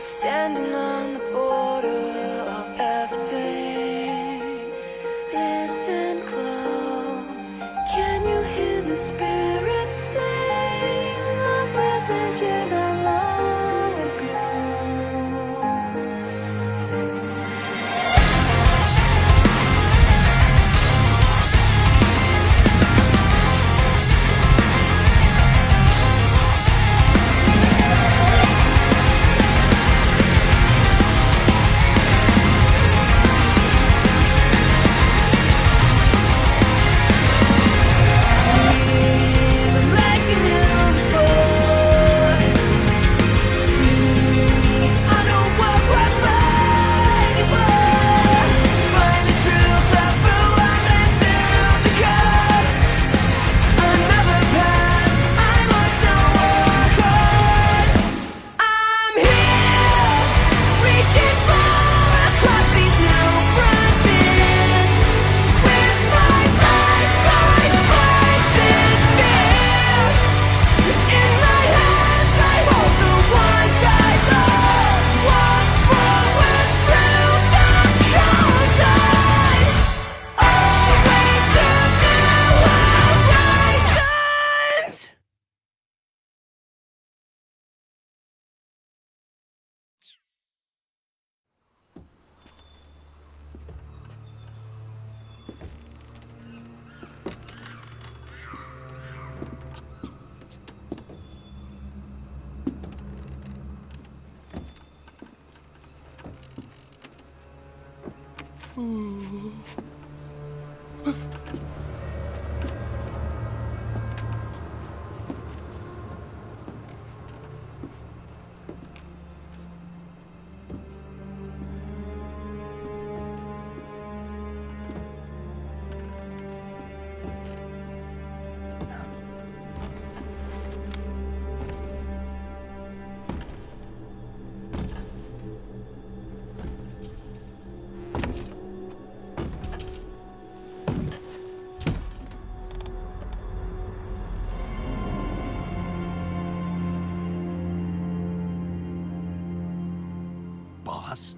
Standing on the border of everything. Listen close. Can you hear the spirits sing lost messages of long ago? Boss?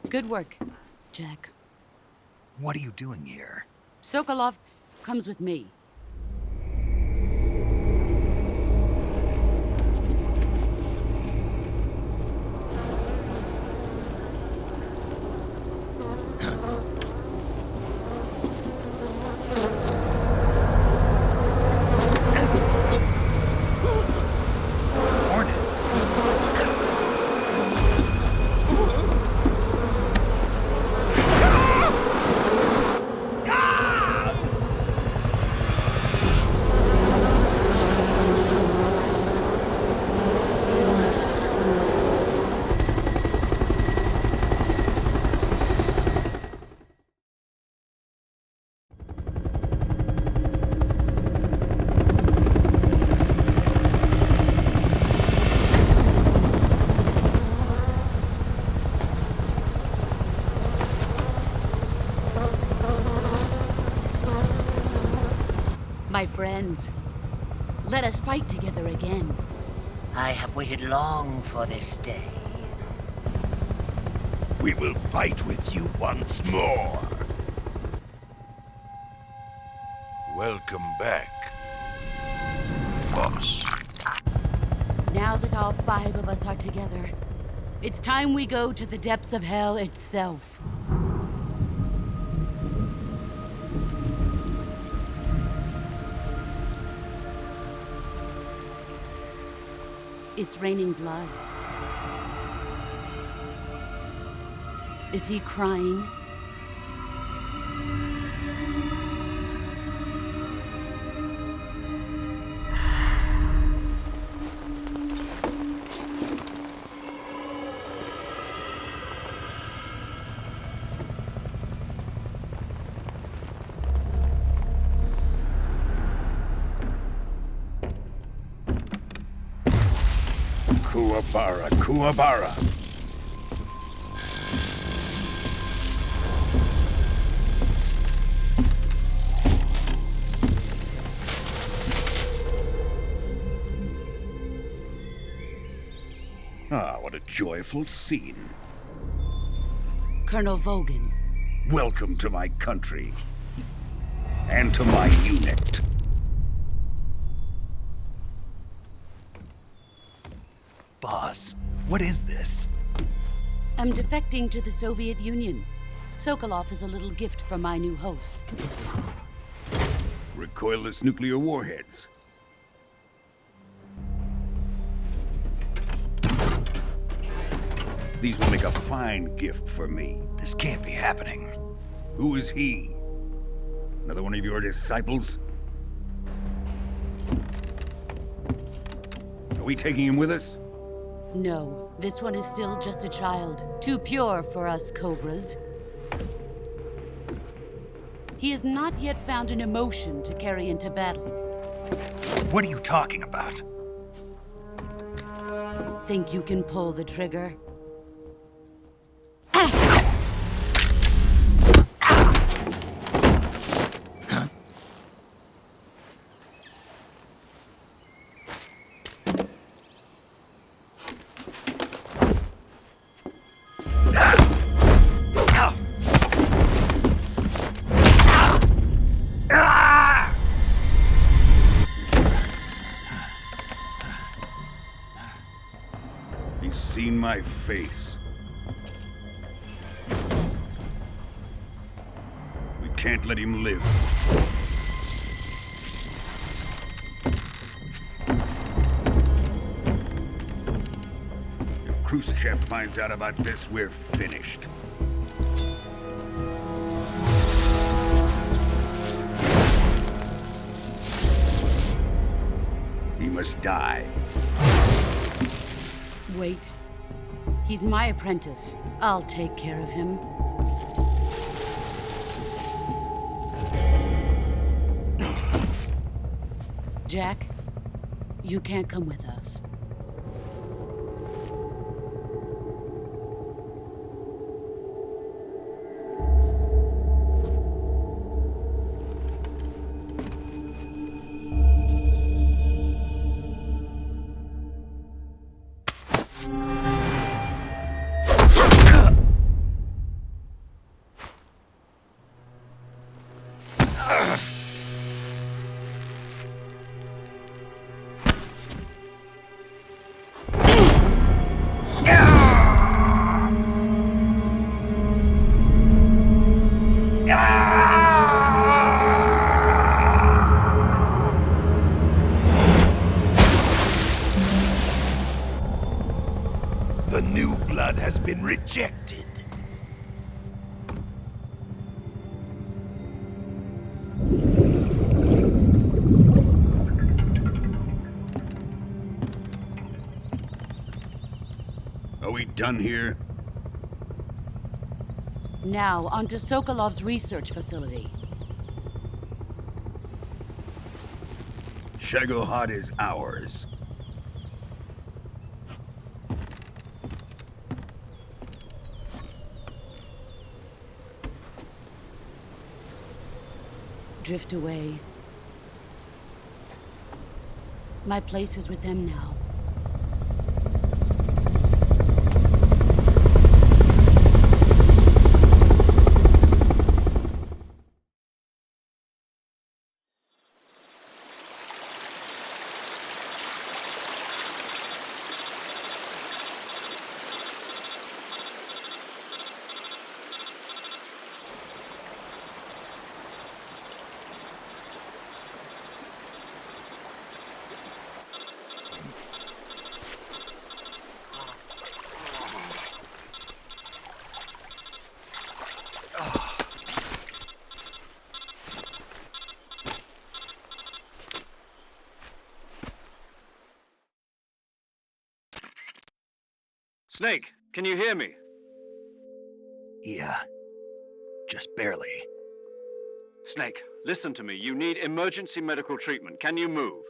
Good work, Jack. What are you doing here? Sokolov comes with me. Hornets? My friends, let us fight together again. I have waited long for this day. We will fight with you once more. Welcome back, boss. Now that all 5 of us are together, it's time we go to the depths of hell itself. It's raining blood. Is he crying? Kuwabara, Kuwabara. joyful scene. Colonel Vogan. Welcome to my country. And to my unit. Boss, what is this? I'm defecting to the Soviet Union. Sokolov is a little gift from my new hosts. Recoilless nuclear warheads. These will make a fine gift for me. This can't be happening. Who is he? Another one of your disciples? Are we taking him with us? No, this one is still just a child. Too pure for us Cobras. He has not yet found an emotion to carry into battle. What are you talking about? Think you can pull the trigger? He's seen my face. We can't let him live. If Khrushchev finds out about this, we're finished. He must die. Wait. He's my apprentice. I'll take care of him. Jack, you can't come with us. The new blood has been rejected. Are we done here? Now, onto Sokolov's research facility. Shagohod is ours. Drift away. My place is with them now. Snake, can you hear me? Yeah. Just barely. Snake, listen to me. You need emergency medical treatment. Can you move?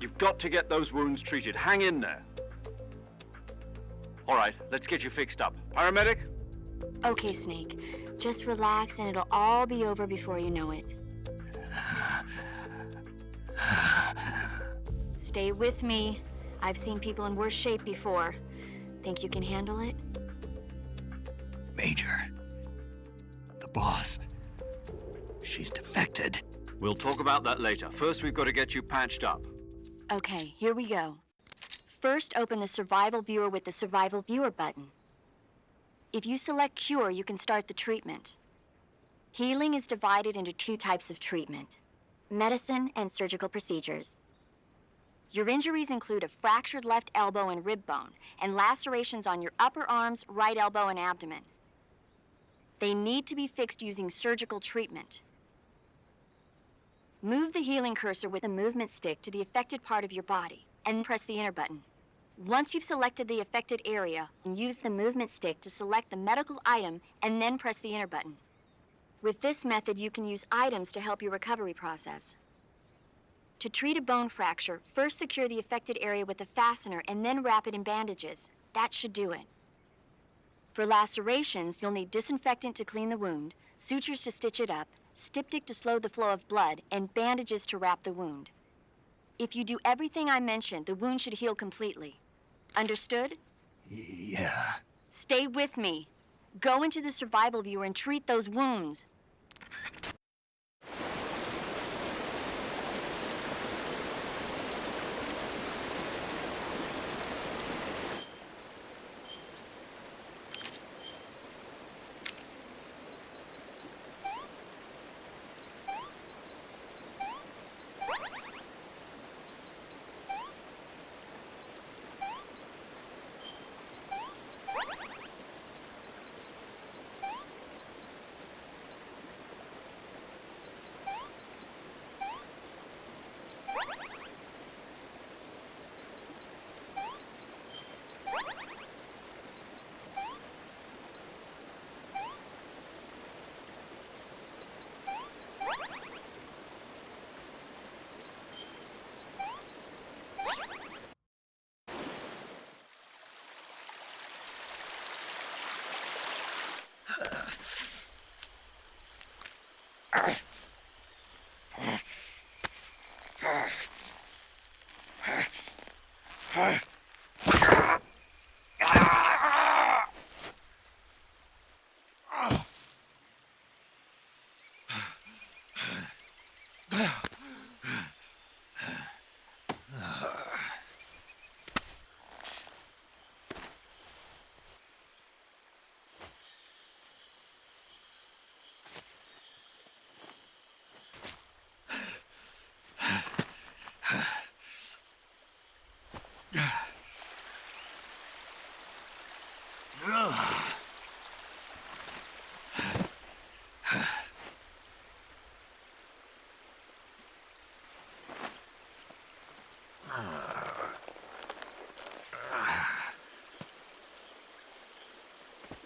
You've got to get those wounds treated. Hang in there. All right, let's get you fixed up. Paramedic? Okay, Snake. Just relax and it'll all be over before you know it. Stay with me. I've seen people in worse shape before. Think you can handle it? Major. The boss. She's defected. We'll talk about that later. First, we've got to get you patched up. Okay, here we go. First, open the Survival Viewer with the Survival Viewer button. If you select Cure, you can start the treatment. Healing is divided into 2 types of treatment: medicine and surgical procedures. Your injuries include a fractured left elbow and rib bone, and lacerations on your upper arms, right elbow, and abdomen. They need to be fixed using surgical treatment. Move the healing cursor with a movement stick to the affected part of your body, and press the enter button. Once you've selected the affected area, use the movement stick to select the medical item, and then press the enter button. With this method, you can use items to help your recovery process. To treat a bone fracture, first secure the affected area with a fastener and then wrap it in bandages. That should do it. For lacerations, you'll need disinfectant to clean the wound, sutures to stitch it up, styptic to slow the flow of blood, and bandages to wrap the wound. If you do everything I mentioned, the wound should heal completely. Understood? Yeah. Stay with me. Go into the Survival Viewer and treat those wounds.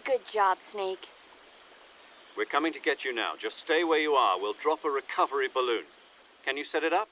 Good job, Snake. We're coming to get you now. Just stay where you are. We'll drop a recovery balloon. Can you set it up?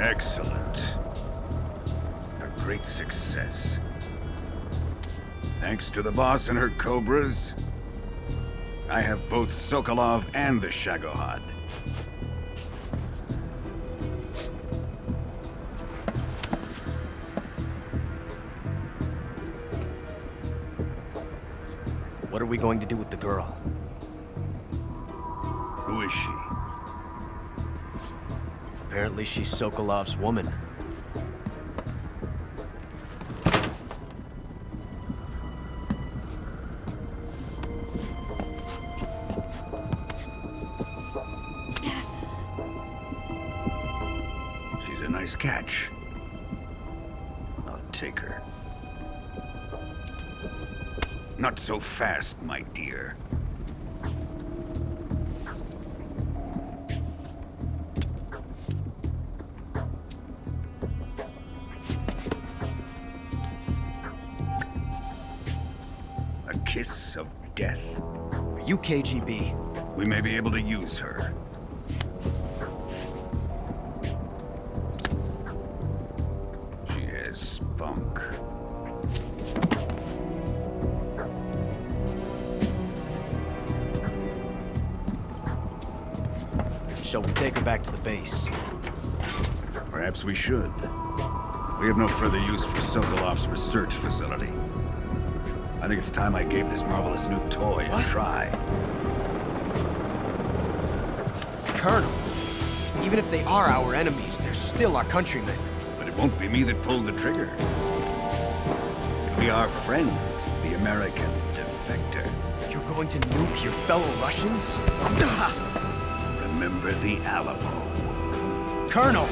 Excellent. A great success. Thanks to the boss and her cobras, I have both Sokolov and the Shagohod. What are we going to do with the girl? Who is she? Apparently she's Sokolov's woman. She's a nice catch. I'll take her. Not so fast, my dear. A kiss of death. Are you KGB? We may be able to use her. She has spunk. Shall we take her back to the base? Perhaps we should. We have no further use for Sokolov's research facility. I think it's time I gave this marvelous new toy a try. Colonel, even if they are our enemies, they're still our countrymen. But it won't be me that pulled the trigger. It'll be our friend, the American defector. You're going to nuke your fellow Russians? Remember the Alamo. Colonel!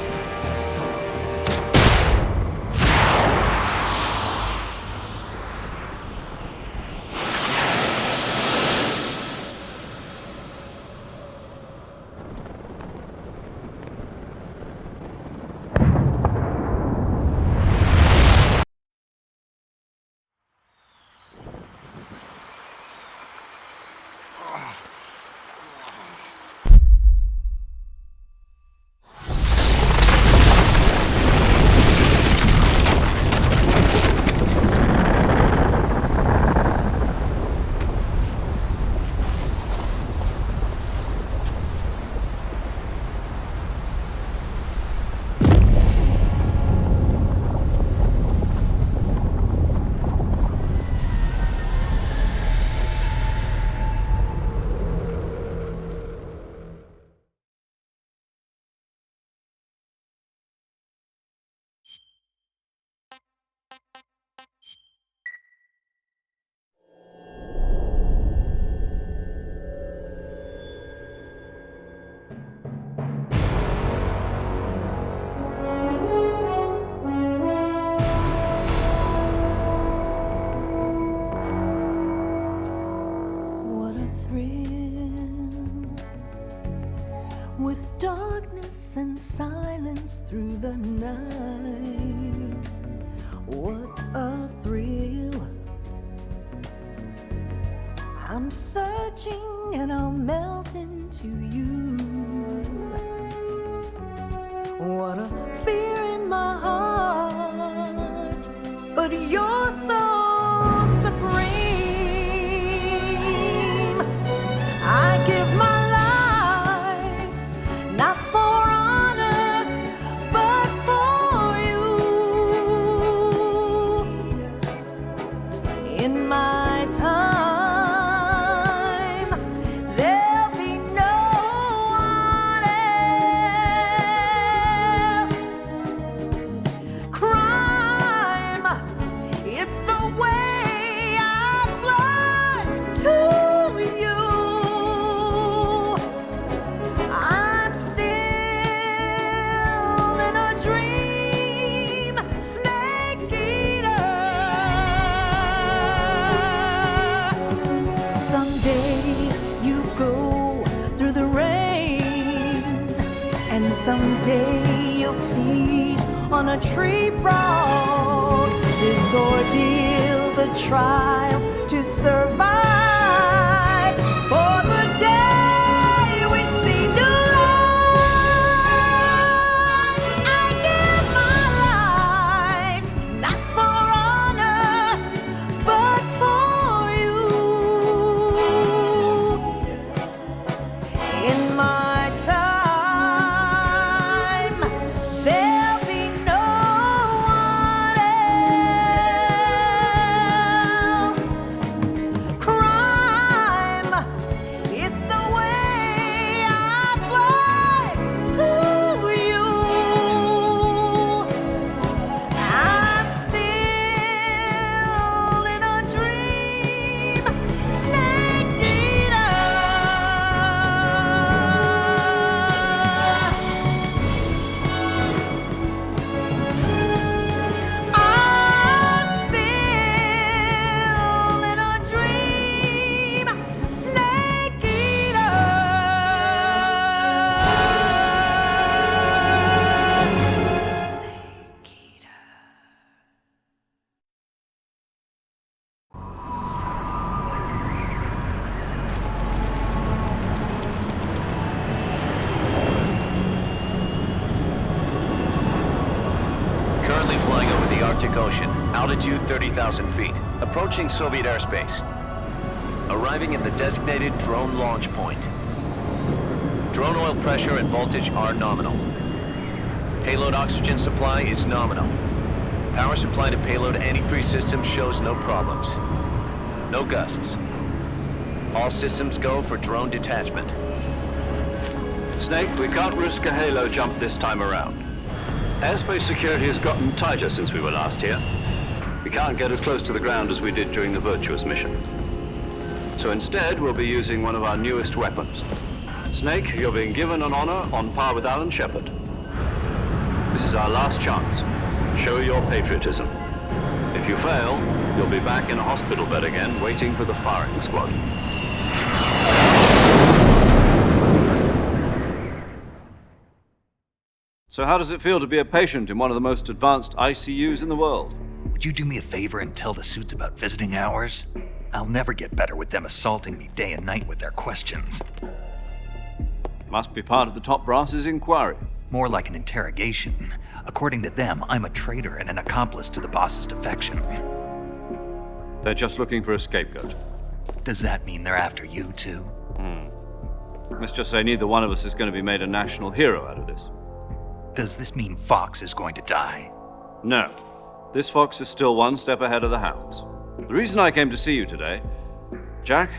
What a thrill, with darkness and silence through the night. What a thrill. I'm searching and I'll melt into you. What a fear in my heart, but you're so supreme. I give my life, not for honor, but for you. In my time, there'll be no one else. Crime, it's the way I fly to you. I'm still in a dream, snake eater. Someday you go through the rain, and someday you'll feed on a tree frog. This ordeal, the trial to survive, for the day we see new light. I motion. Altitude 30,000 feet. Approaching Soviet airspace. Arriving at the designated drone launch point. Drone oil pressure and voltage are nominal. Payload oxygen supply is nominal. Power supply to payload antifreeze system shows no problems. No gusts. All systems go for drone detachment. Snake, we can't risk a halo jump this time around. Airspace security has gotten tighter since we were last here. We can't get as close to the ground as we did during the Virtuous mission. So instead, we'll be using one of our newest weapons. Snake, you're being given an honor on par with Alan Shepard. This is our last chance. Show your patriotism. If you fail, you'll be back in a hospital bed again, waiting for the firing squad. So how does it feel to be a patient in one of the most advanced ICUs in the world? Would you do me a favor and tell the suits about visiting hours? I'll never get better with them assaulting me day and night with their questions. Must be part of the top brass's inquiry. More like an interrogation. According to them, I'm a traitor and an accomplice to the boss's defection. They're just looking for a scapegoat. Does that mean they're after you, too? Let's just say neither one of us is going to be made a national hero out of this. Does this mean Fox is going to die? No. This fox is still one step ahead of the hounds. The reason I came to see you today, Jack,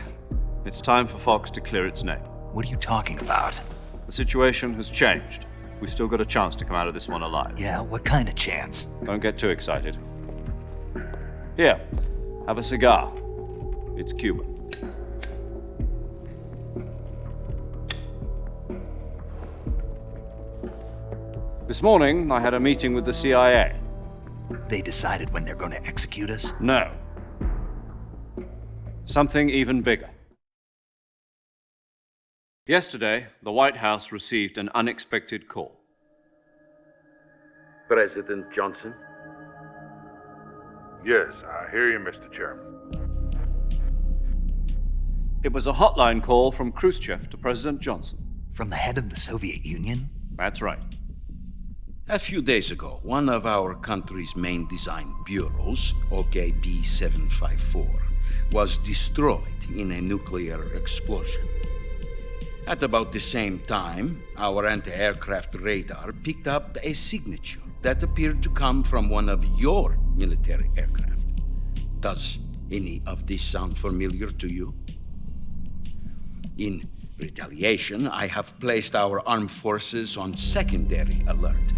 it's time for Fox to clear its name. What are you talking about? The situation has changed. We've still got a chance to come out of this one alive. Yeah, what kind of chance? Don't get too excited. Here, have a cigar. It's Cuban. This morning, I had a meeting with the CIA. They decided when they're going to execute us? No. Something even bigger. Yesterday, the White House received an unexpected call. President Johnson? Yes, I hear you, Mr. Chairman. It was a hotline call from Khrushchev to President Johnson. From the head of the Soviet Union? That's right. A few days ago, one of our country's main design bureaus, OKB 754, was destroyed in a nuclear explosion. At about the same time, our anti-aircraft radar picked up a signature that appeared to come from one of your military aircraft. Does any of this sound familiar to you? In retaliation, I have placed our armed forces on secondary alert.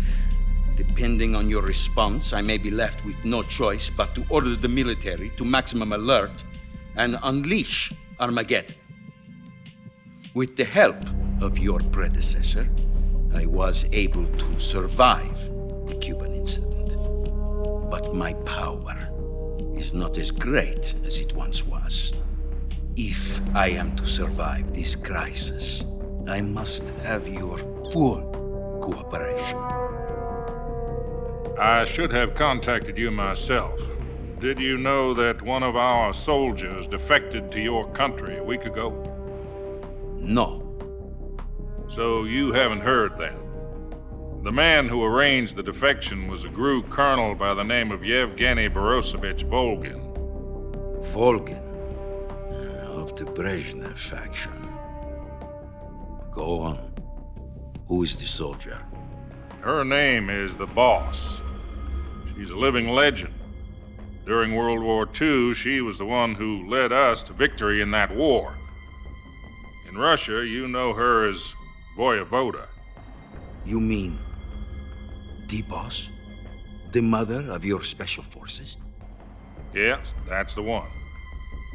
Depending on your response, I may be left with no choice but to order the military to maximum alert and unleash Armageddon. With the help of your predecessor, I was able to survive the Cuban incident. But my power is not as great as it once was. If I am to survive this crisis, I must have your full cooperation. I should have contacted you myself. Did you know that one of our soldiers defected to your country a week ago? No. So you haven't heard then. The man who arranged the defection was a GRU colonel by the name of Yevgeny Borosovich Volgin. Volgin? Of the Brezhnev faction. Go on. Who is the soldier? Her name is the Boss. She's a living legend. During World War II, she was the one who led us to victory in that war. In Russia, you know her as Voyevoda. You mean the Boss? The mother of your special forces? Yes, that's the one.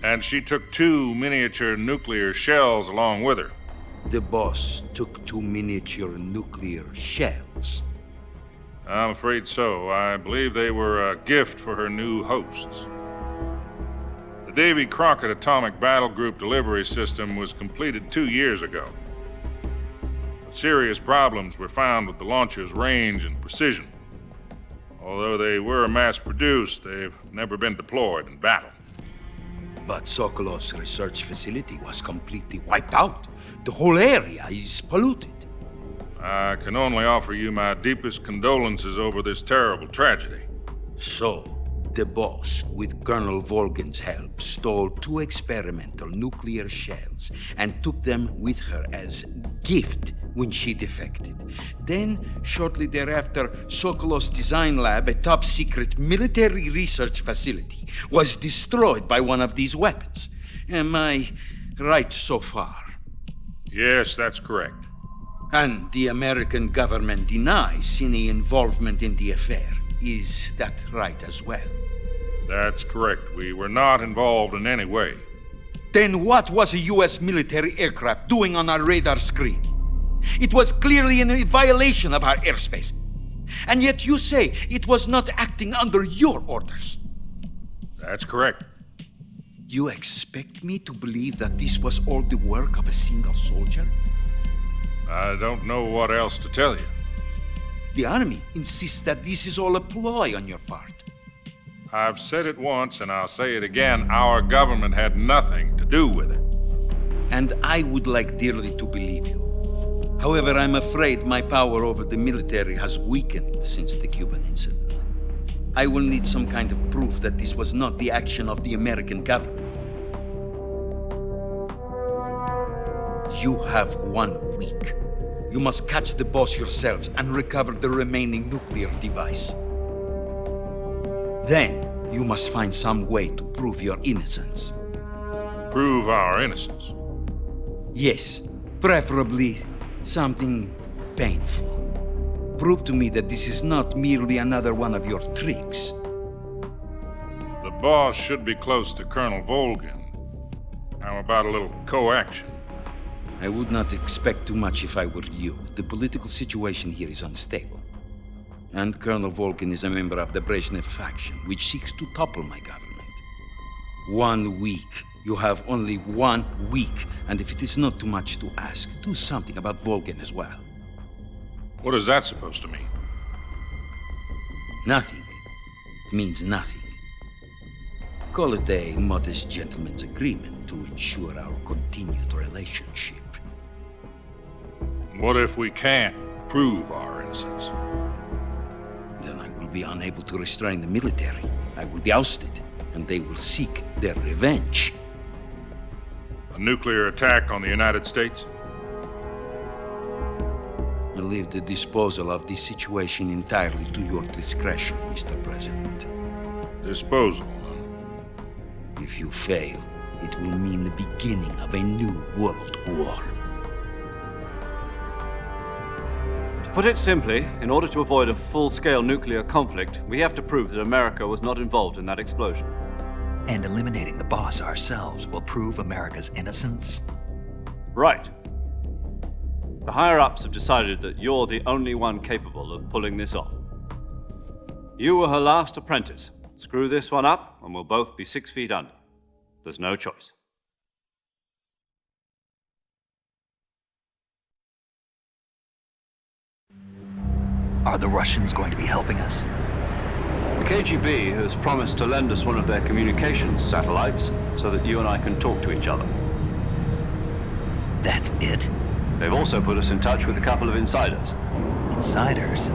And she took 2 miniature nuclear shells along with her. The Boss took 2 miniature nuclear shells? I'm afraid so. I believe they were a gift for her new hosts. The Davy Crockett Atomic Battle Group delivery system was completed 2 years ago. But serious problems were found with the launcher's range and precision. Although they were mass-produced, they've never been deployed in battle. But Sokolov's research facility was completely wiped out. The whole area is polluted. I can only offer you my deepest condolences over this terrible tragedy. So, The boss, with Colonel Volgin's help, stole 2 experimental nuclear shells and took them with her as gift when she defected. Then, shortly thereafter, Sokolov's design lab, a top-secret military research facility, was destroyed by one of these weapons. Am I right so far? Yes, that's correct. And the American government denies any involvement in the affair. Is that right as well? That's correct. We were not involved in any way. Then what was a U.S. military aircraft doing on our radar screen? It was clearly in violation of our airspace. And yet you say it was not acting under your orders. That's correct. You expect me to believe that this was all the work of a single soldier? I don't know what else to tell you. The Army insists that this is all a ploy on your part. I've said it once and I'll say it again. Our government had nothing to do with it. And I would like dearly to believe you. However, I'm afraid my power over the military has weakened since the Cuban incident. I will need some kind of proof that this was not the action of the American government. You have 1 week. You must catch the boss yourselves and recover the remaining nuclear device. Then, you must find some way to prove your innocence. Prove our innocence? Yes, preferably something painful. Prove to me that this is not merely another one of your tricks. The boss should be close to Colonel Volgin. How about a little co-action? I would not expect too much if I were you. The political situation here is unstable. And Colonel Volgin is a member of the Brezhnev faction, which seeks to topple my government. 1 week. You have only 1 week. And if it is not too much to ask, do something about Volgin as well. What is that supposed to mean? Nothing. It means nothing. Call it a modest gentleman's agreement to ensure our continued relationship. What if we can't prove our innocence? Then I will be unable to restrain the military. I will be ousted, and they will seek their revenge. A nuclear attack on the United States? I leave the disposal of this situation entirely to your discretion, Mr. President. Disposal? If you fail, it will mean the beginning of a new world war. To put it simply, in order to avoid a full-scale nuclear conflict, we have to prove that America was not involved in that explosion. And eliminating the boss ourselves will prove America's innocence? Right. The higher-ups have decided that you're the only one capable of pulling this off. You were her last apprentice. Screw this one up, and we'll both be 6 feet under. There's no choice. Are the Russians going to be helping us? The KGB has promised to lend us one of their communications satellites so that you and I can talk to each other. That's it? They've also put us in touch with a couple of insiders. Insiders?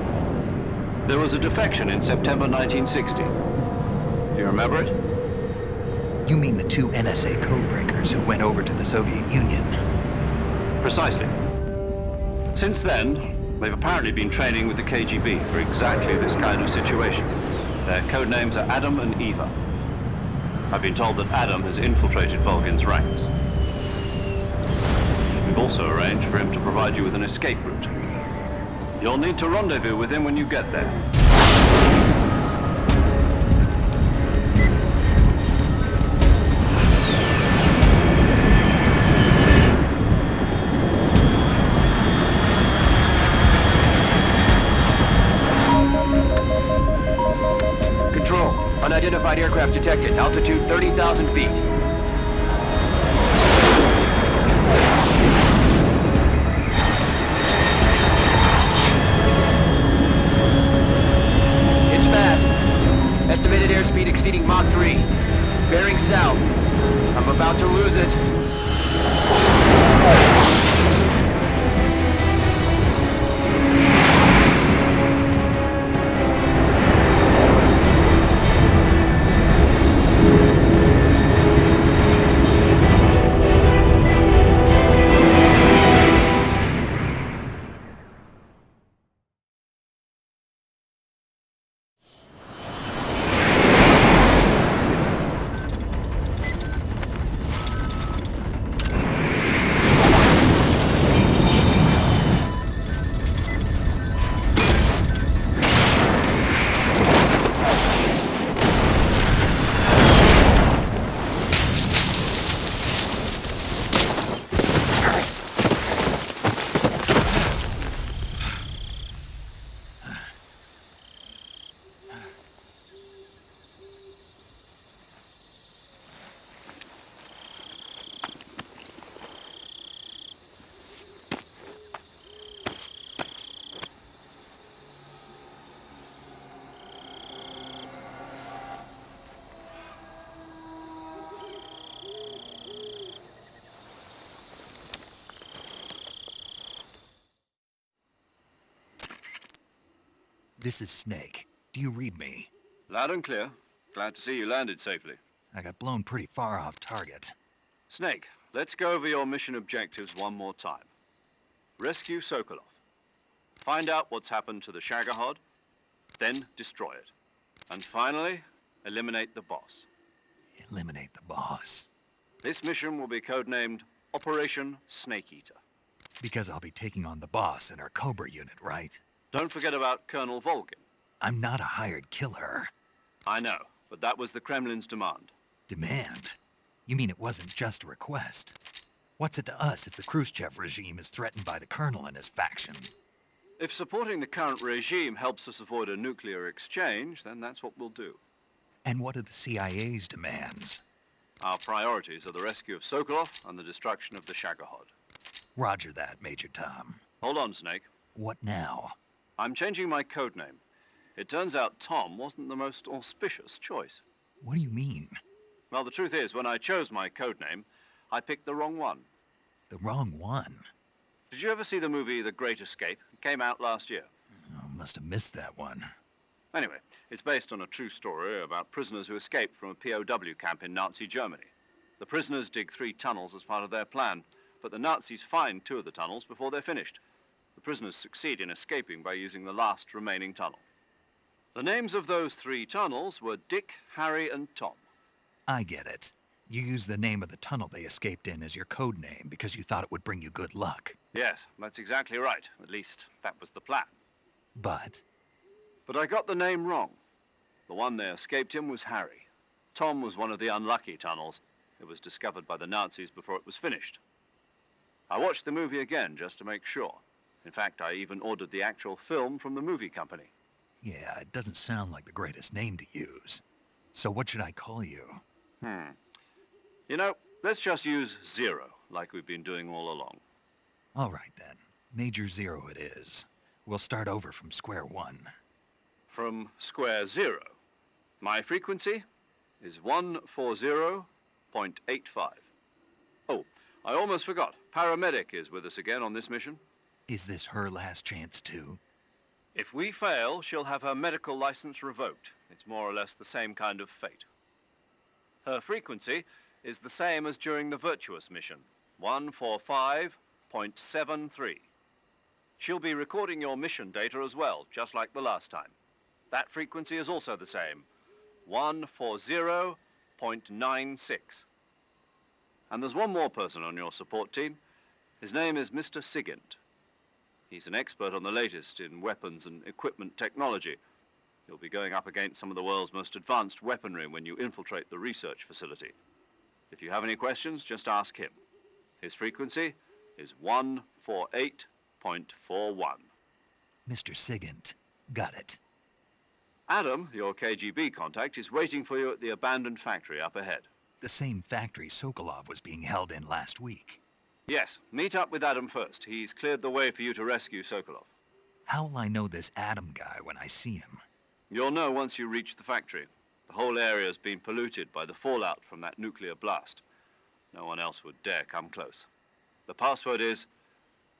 There was a defection in September 1960. Do you remember it? You mean the 2 NSA codebreakers who went over to the Soviet Union? Precisely. Since then, they've apparently been training with the KGB for exactly this kind of situation. Their code names are Adam and Eva. I've been told that Adam has infiltrated Volgin's ranks. We've also arranged for him to provide you with an escape route. You'll need to rendezvous with him when you get there. Control. Unidentified aircraft detected. Altitude 30,000 feet. It's fast. Estimated airspeed exceeding Mach 3. Bearing south. I'm about to lose it. This is Snake. Do you read me? Loud and clear. Glad to see you landed safely. I got blown pretty far off target. Snake, let's go over your mission objectives one more time. Rescue Sokolov. Find out what's happened to the Shagohod, then destroy it. And finally, eliminate the boss. Eliminate the boss. This mission will be codenamed Operation Snake Eater. Because I'll be taking on the boss in our Cobra unit, right? Don't forget about Colonel Volgin. I'm not a hired killer. I know, but that was the Kremlin's demand. Demand? You mean it wasn't just a request? What's it to us if the Khrushchev regime is threatened by the Colonel and his faction? If supporting the current regime helps us avoid a nuclear exchange, then that's what we'll do. And what are the CIA's demands? Our priorities are the rescue of Sokolov and the destruction of the Shagohod. Roger that, Major Tom. Hold on, Snake. What now? I'm changing my codename. It turns out Tom wasn't the most auspicious choice. What do you mean? Well, the truth is, when I chose my codename, I picked the wrong one. The wrong one? Did you ever see the movie The Great Escape? It came out last year. Oh, must have missed that one. Anyway, it's based on a true story about prisoners who escaped from a POW camp in Nazi Germany. The prisoners dig 3 tunnels as part of their plan, but the Nazis find 2 of the tunnels before they're finished. The prisoners succeed in escaping by using the last remaining tunnel. The names of those 3 tunnels were Dick, Harry, and Tom. I get it. You used the name of the tunnel they escaped in as your code name because you thought it would bring you good luck. Yes, that's exactly right. At least, that was the plan. But I got the name wrong. The one they escaped in was Harry. Tom was one of the unlucky tunnels. It was discovered by the Nazis before it was finished. I watched the movie again just to make sure. In fact, I even ordered the actual film from the movie company. yeah, it doesn't sound like the greatest name to use. So what should I call you? You know, let's just use Zero, like we've been doing all along. All right then. Major Zero it is. We'll start over from square one. From square 0. My frequency is 140.85. Oh, I almost forgot. Paramedic is with us again on this mission. Is this her last chance too? If we fail, she'll have her medical license revoked. It's more or less the same kind of fate. Her frequency is the same as during the Virtuous mission, 145.73. She'll be recording your mission data as well, just like the last time. That frequency is also the same, 140.96. And there's one more person on your support team. His name is Mr. Sigint. He's an expert on the latest in weapons and equipment technology. You'll be going up against some of the world's most advanced weaponry when you infiltrate the research facility. If you have any questions, just ask him. His frequency is 148.41. Mr. Sigint. Got it. Adam, your KGB contact, is waiting for you at the abandoned factory up ahead. The same factory Sokolov was being held in last week. Yes, meet up with Adam first. He's cleared the way for you to rescue Sokolov. How'll I know this Adam guy when I see him? You'll know once you reach the factory. The whole area's been polluted by the fallout from that nuclear blast. No one else would dare come close. The password is,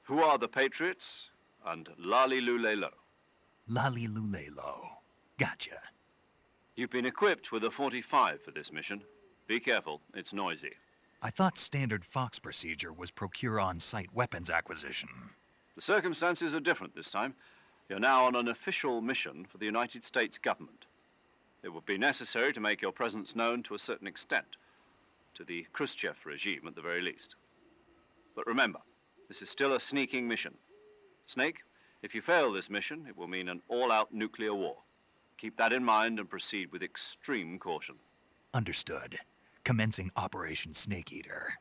"Who are the Patriots?" and "Lali Lule Lo." Lali Lulelo. Gotcha. You've been equipped with a 45 for this mission. Be careful, it's noisy. I thought standard Fox procedure was procure on-site weapons acquisition. The circumstances are different this time. You're now on an official mission for the United States government. It would be necessary to make your presence known to a certain extent, to the Khrushchev regime at the very least. But remember, this is still a sneaking mission. Snake, if you fail this mission, it will mean an all-out nuclear war. Keep that in mind and proceed with extreme caution. Understood. Commencing Operation Snake Eater.